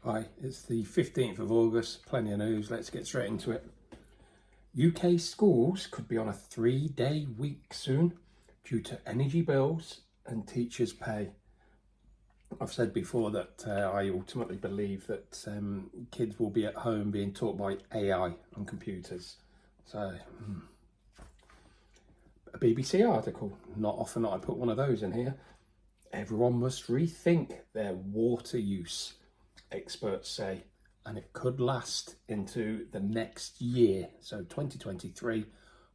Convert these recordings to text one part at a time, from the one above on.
Hi, it's the 15th of August, plenty of news, let's get straight into it. UK schools could be on a 3-day week soon due to energy bills and teachers' pay. I've said before that I ultimately believe that kids will be at home being taught by AI and computers. So, a BBC article, not often I put one of those in here. Everyone must rethink their water use, experts say, and it could last into the next year, so 2023,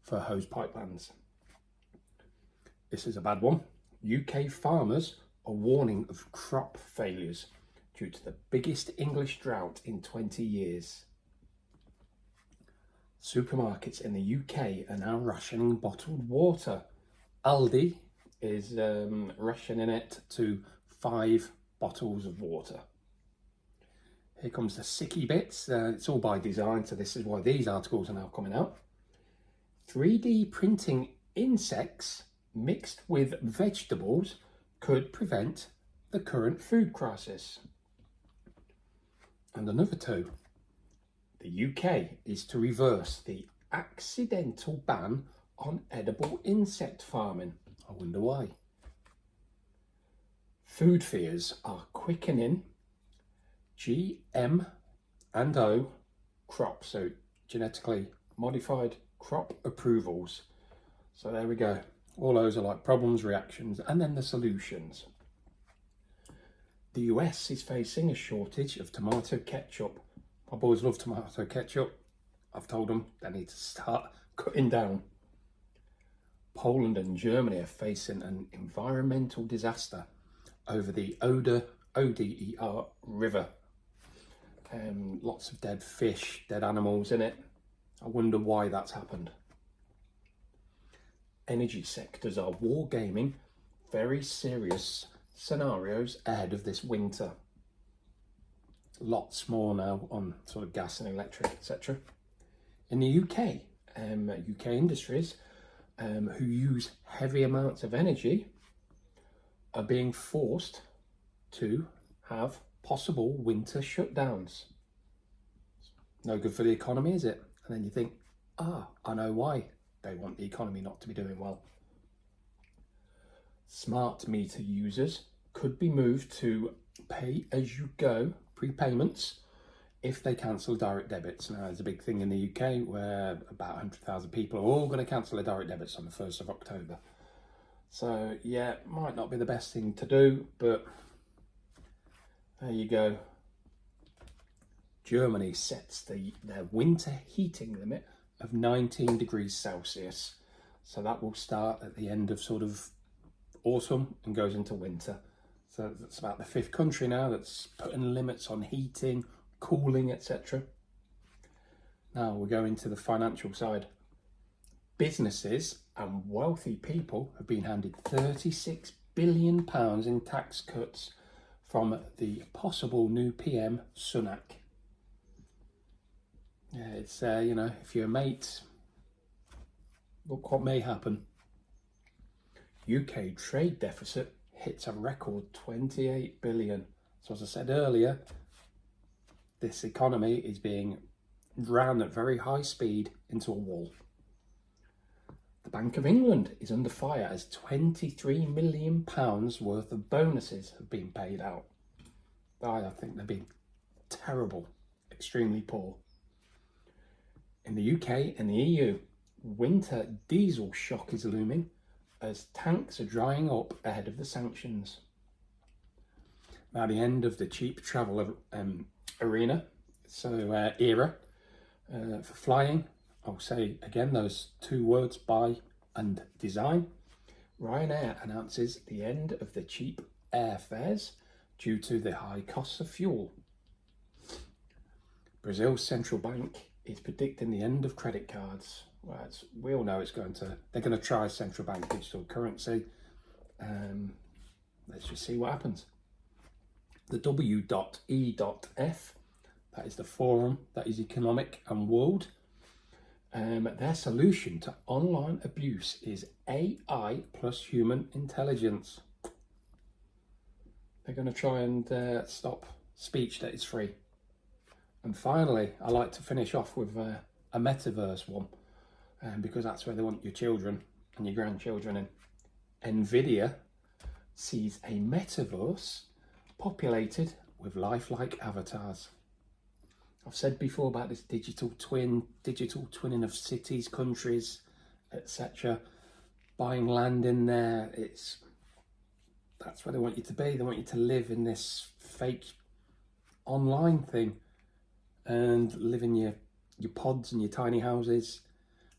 for hose pipelines. This is a bad one. UK farmers are warning of crop failures due to the biggest English drought in 20 years. Supermarkets in the UK are now rationing bottled water. Aldi is rationing it to 5 bottles of water. Here comes the sicky bits. It's all by design, so this is why these articles are now coming out. 3D printing insects mixed with vegetables could prevent the current food crisis. And another two. The UK is to reverse the accidental ban on edible insect farming. I wonder why. Food fears are quickening g.m.o crops, so genetically modified crop approvals. So there we go. All those are like problems, reactions, and then the solutions. The US is facing a shortage of tomato ketchup. My boys love tomato ketchup. I've told them they need to start cutting down. Poland and Germany are facing an environmental disaster over the Oder River. Lots of dead fish, dead animals in it. I wonder why that's happened. Energy sectors are wargaming very serious scenarios ahead of this winter. Lots more now on sort of gas and electric, etc. In the UK, UK industries who use heavy amounts of energy are being forced to have possible winter shutdowns. No good for the economy, is it? And then you think, I know why they want the economy not to be doing well. Smart meter users could be moved to pay-as-you-go prepayments if they cancel direct debits. Now, there's a big thing in the UK where about 100,000 people are all going to cancel their direct debits on the 1st of October. So, yeah, might not be the best thing to do, but there you go. Germany sets their winter heating limit of 19 degrees Celsius. So that will start at the end of sort of autumn and goes into winter. So that's about the 5th country now that's putting limits on heating, cooling, etc. Now we're going to the financial side. Businesses and wealthy people have been handed £36 billion in tax cuts from the possible new PM Sunak. Yeah, it's, if you're a mate, look what may happen. UK trade deficit hits a record 28 billion. So as I said earlier, this economy is being ran at very high speed into a wall. The Bank of England is under fire as £23 million worth of bonuses have been paid out. I think they've been terrible, extremely poor. In the UK and the EU, winter diesel shock is looming as tanks are drying up ahead of the sanctions. Now, the end of the cheap travel era for flying. I'll say again those two words, buy and design. Ryanair announces the end of the cheap airfares due to the high costs of fuel. Brazil's central bank is predicting the end of credit cards. Well, we all know they're going to try central bank digital currency. Let's just see what happens. The W.E.F, that is the forum that is economic and world. Their solution to online abuse is AI plus human intelligence. They're going to try and stop speech that is free. And finally, I like to finish off with a metaverse one, because that's where they want your children and your grandchildren in. Nvidia sees a metaverse populated with lifelike avatars. I've said before about this digital twinning of cities, countries, etc. Buying land in there, that's where they want you to be. They want you to live in this fake online thing and live in your pods and your tiny houses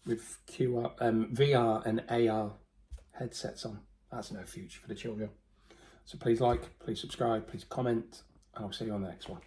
with VR and AR headsets on. That's no future for the children. So please like, please subscribe, please comment, and I'll see you on the next one.